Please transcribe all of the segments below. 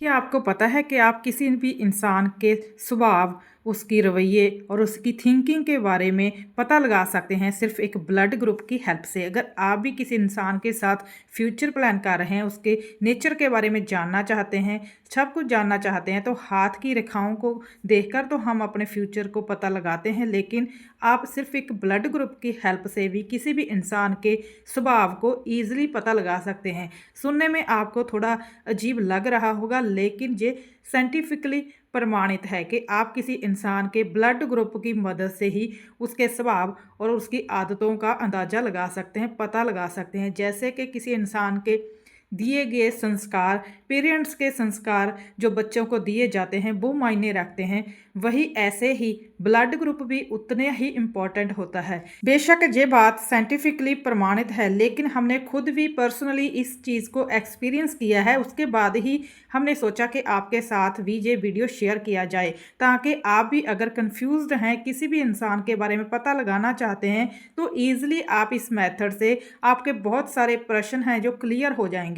क्या आपको पता है कि आप किसी भी इंसान के स्वभाव, उसकी रवैये और उसकी थिंकिंग के बारे में पता लगा सकते हैं सिर्फ एक ब्लड ग्रुप की हेल्प से। अगर आप भी किसी इंसान के साथ फ्यूचर प्लान कर रहे हैं, उसके नेचर के बारे में जानना चाहते हैं, सब कुछ जानना चाहते हैं, तो हाथ की रेखाओं को देखकर तो हम अपने फ्यूचर को पता लगाते हैं, लेकिन आप सिर्फ एक ब्लड ग्रुप की हेल्प से भी किसी भी इंसान के स्वभाव को ईजिली पता लगा सकते हैं। सुनने में आपको थोड़ा अजीब लग रहा होगा, लेकिन ये साइंटिफिकली प्रमाणित है कि आप किसी इंसान के ब्लड ग्रुप की मदद से ही उसके स्वभाव और उसकी आदतों का अंदाज़ा लगा सकते हैं, पता लगा सकते हैं। जैसे कि किसी इंसान के दिए गए संस्कार, पेरेंट्स के संस्कार जो बच्चों को दिए जाते हैं वो मायने रखते हैं, वही ऐसे ही ब्लड ग्रुप भी उतने ही इम्पोर्टेंट होता है। बेशक ये बात साइंटिफिकली प्रमाणित है, लेकिन हमने खुद भी पर्सनली इस चीज़ को एक्सपीरियंस किया है। उसके बाद ही हमने सोचा कि आपके साथ भी ये वीडियो शेयर किया जाए, ताकि आप भी अगर कंफ्यूज्ड हैं, किसी भी इंसान के बारे में पता लगाना चाहते हैं, तो ईज़िली आप इस मेथड से आपके बहुत सारे प्रश्न हैं जो क्लियर हो जाएंगे।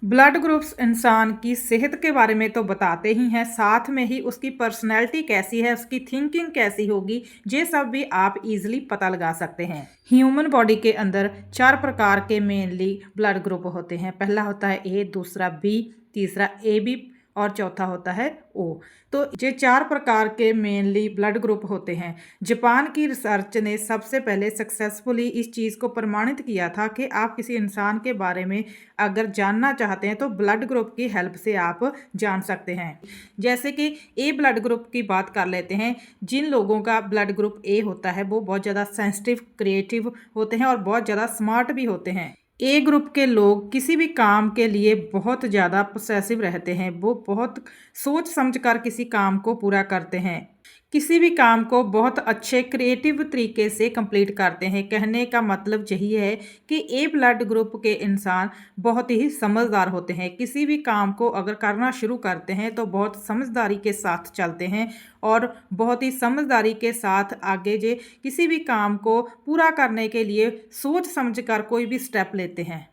ब्लड ग्रुप्स इंसान की सेहत के बारे में तो बताते ही हैं, साथ में ही उसकी पर्सनैलिटी कैसी है, उसकी थिंकिंग कैसी होगी, ये सब भी आप इजीली पता लगा सकते हैं। ह्यूमन बॉडी के अंदर 4 प्रकार के मेनली ब्लड ग्रुप होते हैं। पहला होता है ए, दूसरा बी, तीसरा ए बी और चौथा होता है ओ। तो ये 4 प्रकार के मेनली ब्लड ग्रुप होते हैं। जापान की रिसर्च ने सबसे पहले सक्सेसफुली इस चीज़ को प्रमाणित किया था कि आप किसी इंसान के बारे में अगर जानना चाहते हैं तो ब्लड ग्रुप की हेल्प से आप जान सकते हैं। जैसे कि ए ब्लड ग्रुप की बात कर लेते हैं। जिन लोगों का ब्लड ग्रुप ए होता है वो बहुत ज़्यादा सेंसिटिव, क्रिएटिव होते हैं और बहुत ज़्यादा स्मार्ट भी होते हैं। ए ग्रुप के लोग किसी भी काम के लिए बहुत ज़्यादा पोसेसिव रहते हैं। वो बहुत सोच समझ कर किसी काम को पूरा करते हैं, किसी भी काम को बहुत अच्छे क्रिएटिव तरीके से कंप्लीट करते हैं। कहने का मतलब यही है कि ए ब्लड ग्रुप के इंसान बहुत ही समझदार होते हैं। किसी भी काम को अगर करना शुरू करते हैं तो बहुत समझदारी के साथ चलते हैं और बहुत ही समझदारी के साथ आगे जे किसी भी काम को पूरा करने के लिए सोच समझ कर कोई भी स्टेप लेते हैं।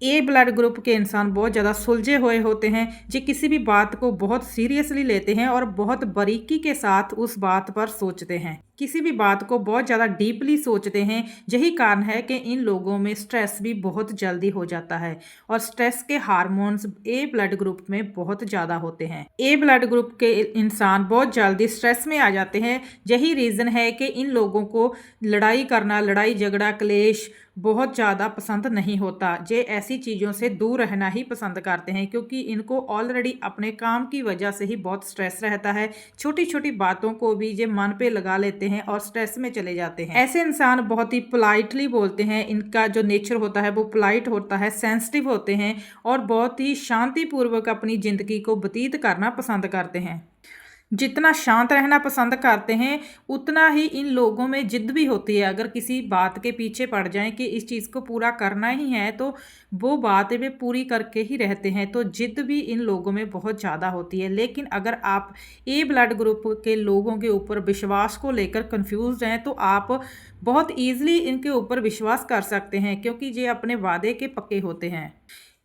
ए ब्लड ग्रुप के इंसान बहुत ज़्यादा सुलझे हुए होते हैं, जो किसी भी बात को बहुत सीरियसली लेते हैं और बहुत बारीकी के साथ उस बात पर सोचते हैं, किसी भी बात को बहुत ज़्यादा डीपली सोचते हैं। यही कारण है कि इन लोगों में स्ट्रेस भी बहुत जल्दी हो जाता है और स्ट्रेस के हार्मोन्स ए ब्लड ग्रुप में बहुत ज़्यादा होते हैं। ए ब्लड ग्रुप के इंसान बहुत जल्दी स्ट्रेस में आ जाते हैं। यही रीज़न है कि इन लोगों को लड़ाई करना, लड़ाई झगड़ा, क्लेश बहुत ज़्यादा पसंद नहीं होता। ये ऐसी चीज़ों से दूर रहना ही पसंद करते हैं, क्योंकि इनको ऑलरेडी अपने काम की वजह से ही बहुत स्ट्रेस रहता है। छोटी छोटी बातों को भी ये मन पे लगा लेते हैं और स्ट्रेस में चले जाते हैं। ऐसे इंसान बहुत ही पोलाइटली बोलते हैं। इनका जो नेचर होता है वो पोलाइट होता है, सेंसिटिव होते हैं और बहुत ही शांतिपूर्वक अपनी ज़िंदगी को व्यतीत करना पसंद करते हैं। जितना शांत रहना पसंद करते हैं उतना ही इन लोगों में जिद भी होती है। अगर किसी बात के पीछे पड़ जाएं कि इस चीज़ को पूरा करना ही है तो वो बात वे पूरी करके ही रहते हैं, तो जिद भी इन लोगों में बहुत ज़्यादा होती है। लेकिन अगर आप ए ब्लड ग्रुप के लोगों के ऊपर विश्वास को लेकर कंफ्यूज हैं तो आप बहुत ईजिली इनके ऊपर विश्वास कर सकते हैं, क्योंकि ये अपने वादे के पक्के होते हैं।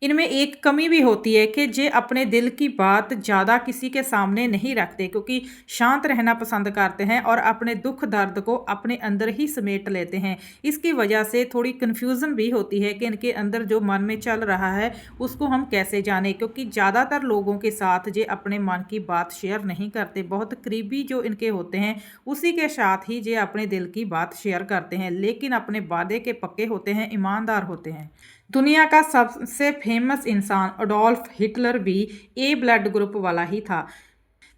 इनमें एक कमी भी होती है कि जे अपने दिल की बात ज़्यादा किसी के सामने नहीं रखते, क्योंकि शांत रहना पसंद करते हैं और अपने दुख दर्द को अपने अंदर ही समेट लेते हैं। इसकी वजह से थोड़ी कन्फ्यूज़न भी होती है कि इनके अंदर जो मन में चल रहा है उसको हम कैसे जानें, क्योंकि ज़्यादातर लोगों के साथ जे अपने मन की बात शेयर नहीं करते। बहुत करीबी जो इनके होते हैं उसी के साथ ही जे अपने दिल की बात शेयर करते हैं, लेकिन अपने वादे के पक्के होते हैं, ईमानदार होते हैं। दुनिया का सबसे फेमस इंसान अडोल्फ हिटलर भी ए ब्लड ग्रुप वाला ही था।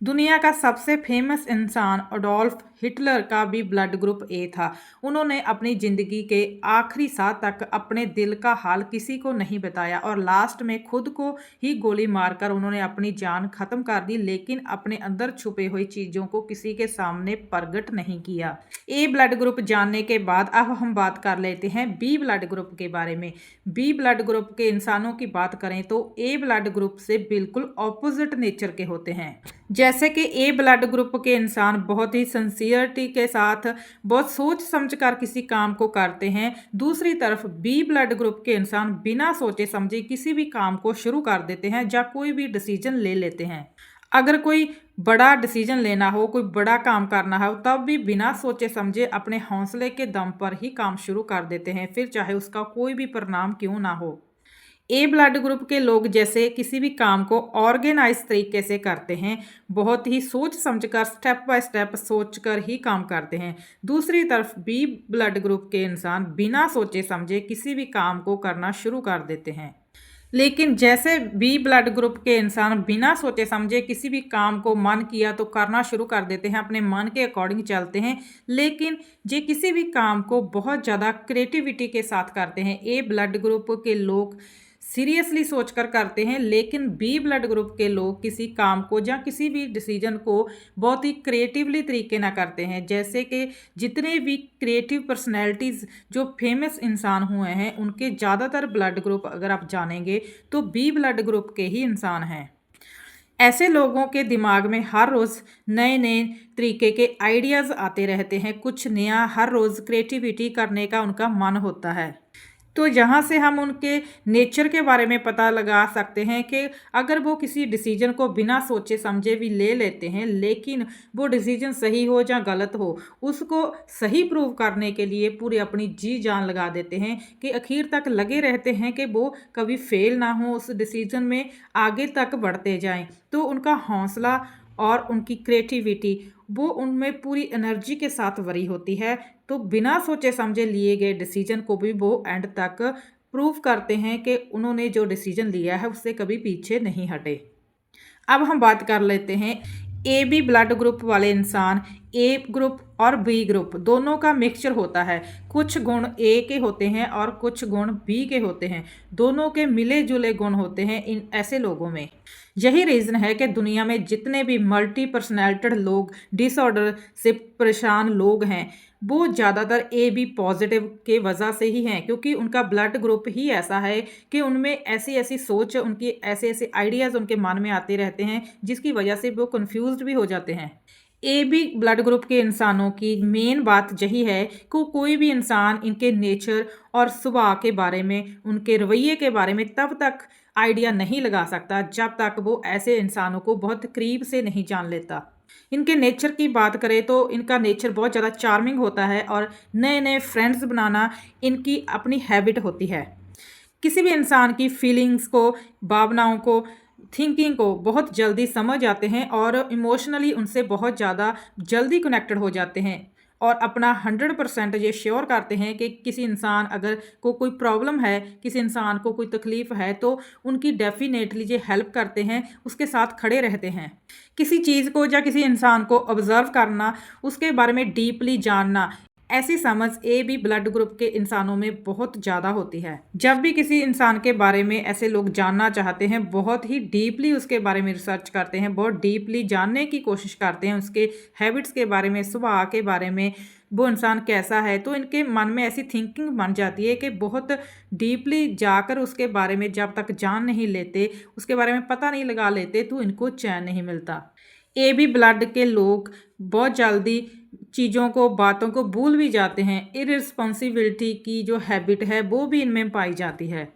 दुनिया का सबसे फेमस इंसान अडोल्फ हिटलर का भी ब्लड ग्रुप ए था। उन्होंने अपनी ज़िंदगी के आखिरी साल तक अपने दिल का हाल किसी को नहीं बताया और लास्ट में खुद को ही गोली मारकर उन्होंने अपनी जान ख़त्म कर दी, लेकिन अपने अंदर छुपे हुई चीज़ों को किसी के सामने प्रकट नहीं किया। ए ब्लड ग्रुप जानने के बाद अब हम बात कर लेते हैं बी ब्लड ग्रुप के बारे में। बी ब्लड ग्रुप के इंसानों की बात करें तो ए ब्लड ग्रुप से बिल्कुल ऑपोजिट नेचर के होते हैं। जैसे कि ए ब्लड ग्रुप के इंसान बहुत ही सेंसिटिव सिंसियरिटी के साथ बहुत सोच समझ कर किसी काम को करते हैं। दूसरी तरफ बी ब्लड ग्रुप के इंसान बिना सोचे समझे किसी भी काम को शुरू कर देते हैं या कोई भी डिसीजन ले लेते हैं। अगर कोई बड़ा डिसीजन लेना हो, कोई बड़ा काम करना हो, तब भी बिना सोचे समझे अपने हौसले के दम पर ही काम शुरू कर देते हैं, फिर चाहे उसका कोई भी परिणाम क्यों ना हो। ए ब्लड ग्रुप के लोग जैसे किसी भी काम को ऑर्गेनाइज तरीके से करते हैं, बहुत ही सोच समझकर स्टेप बाय स्टेप सोचकर ही काम करते हैं। दूसरी तरफ बी ब्लड ग्रुप के इंसान बिना सोचे समझे किसी भी काम को करना शुरू कर देते हैं। लेकिन जैसे बी ब्लड ग्रुप के इंसान बिना सोचे समझे किसी भी काम को मन किया तो करना शुरू कर देते हैं, अपने मन के अकॉर्डिंग चलते हैं। लेकिन जे किसी भी काम को बहुत ज़्यादा क्रिएटिविटी के साथ करते हैं। ए ब्लड ग्रुप के लोग सीरियसली सोचकर करते हैं, लेकिन बी ब्लड ग्रुप के लोग किसी काम को या किसी भी डिसीजन को बहुत ही क्रिएटिवली तरीके ना करते हैं। जैसे कि जितने भी क्रिएटिव पर्सनैलिटीज़ जो फेमस इंसान हुए हैं, उनके ज़्यादातर ब्लड ग्रुप अगर आप जानेंगे तो बी ब्लड ग्रुप के ही इंसान हैं। ऐसे लोगों के दिमाग में हर रोज़ नए नए तरीके के आइडियाज़ आते रहते हैं, कुछ नया हर रोज़ क्रिएटिविटी करने का उनका मन होता है। तो यहाँ से हम उनके नेचर के बारे में पता लगा सकते हैं कि अगर वो किसी डिसीजन को बिना सोचे समझे भी ले लेते हैं, लेकिन वो डिसीजन सही हो या गलत हो, उसको सही प्रूव करने के लिए पूरी अपनी जी जान लगा देते हैं कि आखिर तक लगे रहते हैं कि वो कभी फेल ना हो, उस डिसीजन में आगे तक बढ़ते जाएं। तो उनका हौसला और उनकी क्रिएटिविटी वो उनमें पूरी एनर्जी के साथ भरी होती है। तो बिना सोचे समझे लिए गए डिसीजन को भी वो एंड तक प्रूव करते हैं कि उन्होंने जो डिसीजन लिया है उससे कभी पीछे नहीं हटे। अब हम बात कर लेते हैं ए बी ब्लड ग्रुप वाले इंसान। ए ग्रुप और बी ग्रुप दोनों का मिक्सचर होता है। कुछ गुण ए के होते हैं और कुछ गुण बी के होते हैं। दोनों के मिले जुले गुण होते हैं इन ऐसे लोगों में। यही रीज़न है कि दुनिया में जितने भी मल्टी पर्सनैलिटेड लोग, डिसऑर्डर से परेशान लोग हैं, वो ज़्यादातर ए बी पॉजिटिव के वजह से ही हैं, क्योंकि उनका ब्लड ग्रुप ही ऐसा है कि उनमें ऐसी ऐसी सोच, उनकी ऐसे ऐसे आइडियाज़ उनके मन में आते रहते हैं, जिसकी वजह से वो कन्फ्यूज़ भी हो जाते हैं। ए बी ब्लड ग्रुप के इंसानों की मेन बात यही है कि कोई भी इंसान इनके नेचर और स्वभाव के बारे में, उनके रवैये के बारे में तब तक आइडिया नहीं लगा सकता जब तक वो ऐसे इंसानों को बहुत करीब से नहीं जान लेता। इनके नेचर की बात करें तो इनका नेचर बहुत ज़्यादा चार्मिंग होता है और नए नए फ्रेंड्स बनाना इनकी अपनी हैबिट होती है। किसी भी इंसान की फीलिंग्स को, भावनाओं को, थिंकिंग को बहुत जल्दी समझ आते हैं और इमोशनली उनसे बहुत ज़्यादा जल्दी कनेक्टेड हो जाते हैं और अपना 100% ये श्योर करते हैं कि किसी इंसान अगर को कोई प्रॉब्लम है, किसी इंसान को कोई तकलीफ़ है, तो उनकी डेफिनेटली ये हेल्प करते हैं, उसके साथ खड़े रहते हैं। किसी चीज़ को या किसी इंसान को ऑब्ज़र्व करना, उसके बारे में डीपली जानना, ऐसी समझ ए बी ब्लड ग्रुप के इंसानों में बहुत ज़्यादा होती है। जब भी किसी इंसान के बारे में ऐसे लोग जानना चाहते हैं, बहुत ही डीपली उसके बारे में रिसर्च करते हैं, बहुत डीपली जानने की कोशिश करते हैं, उसके हैबिट्स के बारे में, स्वभाव के बारे में, वो इंसान कैसा है। तो इनके मन में ऐसी थिंकिंग बन जाती है कि बहुत डीपली जाकर उसके बारे में जब तक जान नहीं लेते, उसके बारे में पता नहीं लगा लेते, तो इनको चैन नहीं मिलता। ए बी ब्लड के लोग बहुत जल्दी चीज़ों को, बातों को भूल भी जाते हैं। इररिस्पॉन्सिबिलिटी की जो हैबिट है वो भी इनमें पाई जाती है।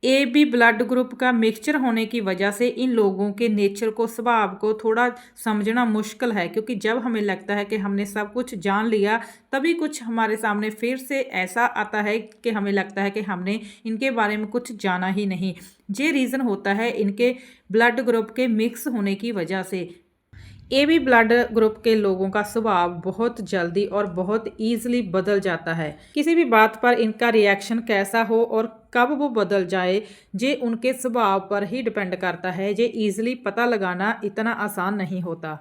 ए बी ब्लड ग्रुप का मिक्सचर होने की वजह से इन लोगों के नेचर को, स्वभाव को थोड़ा समझना मुश्किल है, क्योंकि जब हमें लगता है कि हमने सब कुछ जान लिया, तभी कुछ हमारे सामने फिर से ऐसा आता है कि हमें लगता है कि हमने इनके बारे में कुछ जाना ही नहीं। ये रीज़न होता है इनके ब्लड ग्रुप के मिक्स होने की वजह से। ए बी ब्लड ग्रुप के लोगों का स्वभाव बहुत जल्दी और बहुत ईजिली बदल जाता है। किसी भी बात पर इनका रिएक्शन कैसा हो और कब वो बदल जाए, ये उनके स्वभाव पर ही डिपेंड करता है। ये ईजिली पता लगाना इतना आसान नहीं होता।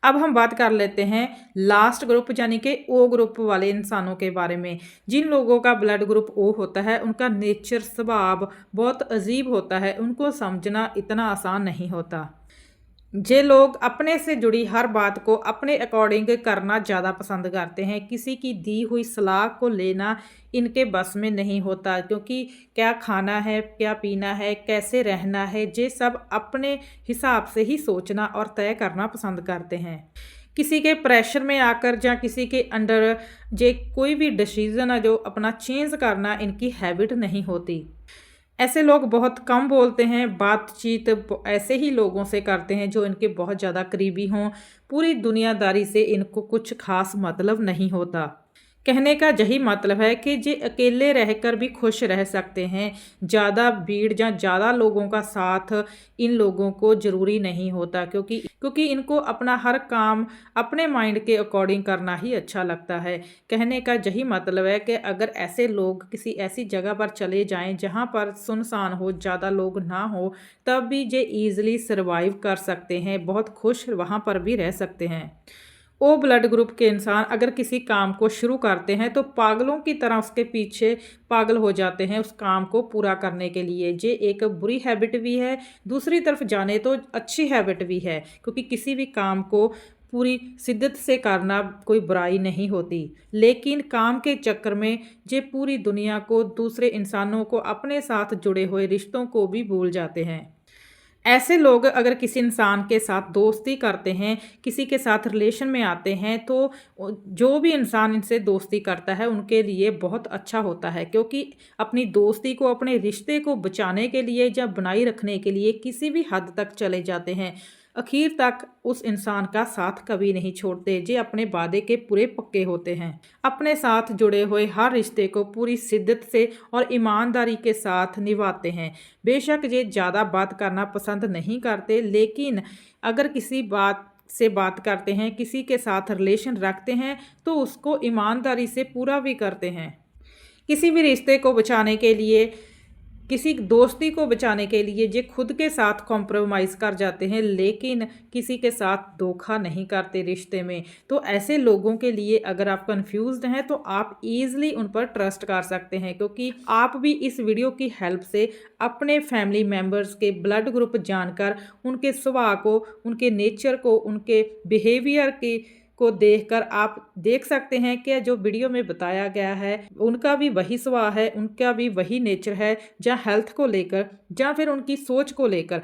अब हम बात कर लेते हैं लास्ट ग्रुप यानी कि ओ ग्रुप वाले इंसानों के बारे में। जिन लोगों का ब्लड ग्रुप ओ होता है, उनका नेचर, स्वभाव बहुत अजीब होता है, उनको समझना इतना आसान नहीं होता। जे लोग अपने से जुड़ी हर बात को अपने अकॉर्डिंग करना ज़्यादा पसंद करते हैं। किसी की दी हुई सलाह को लेना इनके बस में नहीं होता, क्योंकि क्या खाना है, क्या पीना है, कैसे रहना है, ये सब अपने हिसाब से ही सोचना और तय करना पसंद करते हैं। किसी के प्रेशर में आकर या किसी के अंडर जे कोई भी डिसीजन है जो अपना चेंज करना इनकी हैबिट नहीं होती। ऐसे लोग बहुत कम बोलते हैं, बातचीत ऐसे ही लोगों से करते हैं जो इनके बहुत ज़्यादा करीबी हों। पूरी दुनियादारी से इनको कुछ खास मतलब नहीं होता। कहने का यही मतलब है कि जे अकेले रहकर भी खुश रह सकते हैं। ज़्यादा भीड़ या ज़्यादा लोगों का साथ इन लोगों को ज़रूरी नहीं होता, क्योंकि इनको अपना हर काम अपने माइंड के अकॉर्डिंग करना ही अच्छा लगता है। कहने का यही मतलब है कि अगर ऐसे लोग किसी ऐसी जगह पर चले जाएं जहां पर सुनसान हो, ज़्यादा लोग ना हो, तब भी जे ईज़िली सर्वाइव कर सकते हैं, बहुत खुश वहां पर भी रह सकते हैं। ओ ब्लड ग्रुप के इंसान अगर किसी काम को शुरू करते हैं तो पागलों की तरह उसके पीछे पागल हो जाते हैं उस काम को पूरा करने के लिए। ये एक बुरी हैबिट भी है, दूसरी तरफ जाने तो अच्छी हैबिट भी है, क्योंकि किसी भी काम को पूरी शिद्दत से करना कोई बुराई नहीं होती। लेकिन काम के चक्कर में ये पूरी दुनिया को, दूसरे इंसानों को, अपने साथ जुड़े हुए रिश्तों को भी भूल जाते हैं। ऐसे लोग अगर किसी इंसान के साथ दोस्ती करते हैं, किसी के साथ रिलेशन में आते हैं, तो जो भी इंसान इनसे दोस्ती करता है उनके लिए बहुत अच्छा होता है, क्योंकि अपनी दोस्ती को, अपने रिश्ते को बचाने के लिए या बनाए रखने के लिए किसी भी हद तक चले जाते हैं। आखिर तक उस इंसान का साथ कभी नहीं छोड़ते, जे अपने वादे के पूरे पक्के होते हैं। अपने साथ जुड़े हुए हर रिश्ते को पूरी शिद्दत से और ईमानदारी के साथ निभाते हैं। बेशक ये ज़्यादा बात करना पसंद नहीं करते, लेकिन अगर किसी बात से बात करते हैं, किसी के साथ रिलेशन रखते हैं, तो उसको ईमानदारी से पूरा भी करते हैं। किसी भी रिश्ते को बचाने के लिए, किसी दोस्ती को बचाने के लिए ये खुद के साथ कॉम्प्रोमाइज़ कर जाते हैं, लेकिन किसी के साथ धोखा नहीं करते रिश्ते में। तो ऐसे लोगों के लिए अगर आप कंफ्यूज्ड हैं तो आप ईज़िली उन पर ट्रस्ट कर सकते हैं, क्योंकि आप भी इस वीडियो की हेल्प से अपने फैमिली मेम्बर्स के ब्लड ग्रुप जानकर उनके स्वभाव को, उनके नेचर को, उनके बिहेवियर को देखकर आप देख सकते हैं कि जो वीडियो में बताया गया है उनका भी वही स्वभाव है, उनका भी वही नेचर है, या हेल्थ को लेकर या फिर उनकी सोच को लेकर।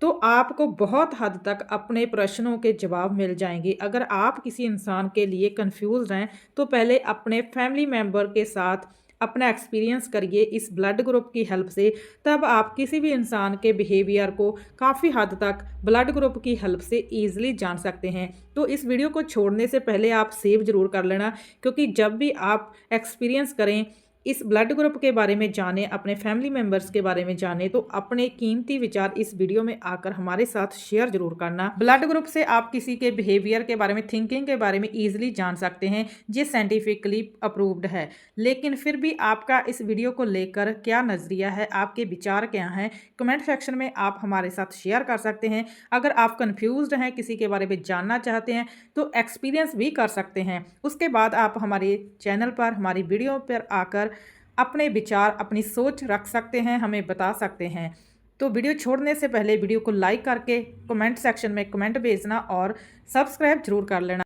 तो आपको बहुत हद तक अपने प्रश्नों के जवाब मिल जाएंगे। अगर आप किसी इंसान के लिए कंफ्यूज हैं तो पहले अपने फैमिली मेम्बर के साथ अपना एक्सपीरियंस करिए इस ब्लड ग्रुप की हेल्प से, तब आप किसी भी इंसान के बिहेवियर को काफ़ी हद तक ब्लड ग्रुप की हेल्प से ईजिली जान सकते हैं। तो इस वीडियो को छोड़ने से पहले आप सेव ज़रूर कर लेना, क्योंकि जब भी आप एक्सपीरियंस करें, इस ब्लड ग्रुप के बारे में जानें, अपने फैमिली मेम्बर्स के बारे में जानें, तो अपने कीमती विचार इस वीडियो में आकर हमारे साथ शेयर जरूर करना। ब्लड ग्रुप से आप किसी के बिहेवियर के बारे में, थिंकिंग के बारे में ईजिली जान सकते हैं, ये साइंटिफिकली अप्रूव्ड है। लेकिन फिर भी आपका इस वीडियो को लेकर क्या नज़रिया है, आपके विचार क्या हैं, कमेंट सेक्शन में आप हमारे साथ शेयर कर सकते हैं। अगर आप कन्फ्यूज्ड हैं, किसी के बारे में जानना चाहते हैं, तो एक्सपीरियंस भी कर सकते हैं। उसके बाद आप हमारे चैनल पर, हमारी वीडियो पर आकर अपने विचार, अपनी सोच रख सकते हैं, हमें बता सकते हैं। तो वीडियो छोड़ने से पहले वीडियो को लाइक करके कमेंट सेक्शन में कमेंट भेजना और सब्सक्राइब जरूर कर लेना।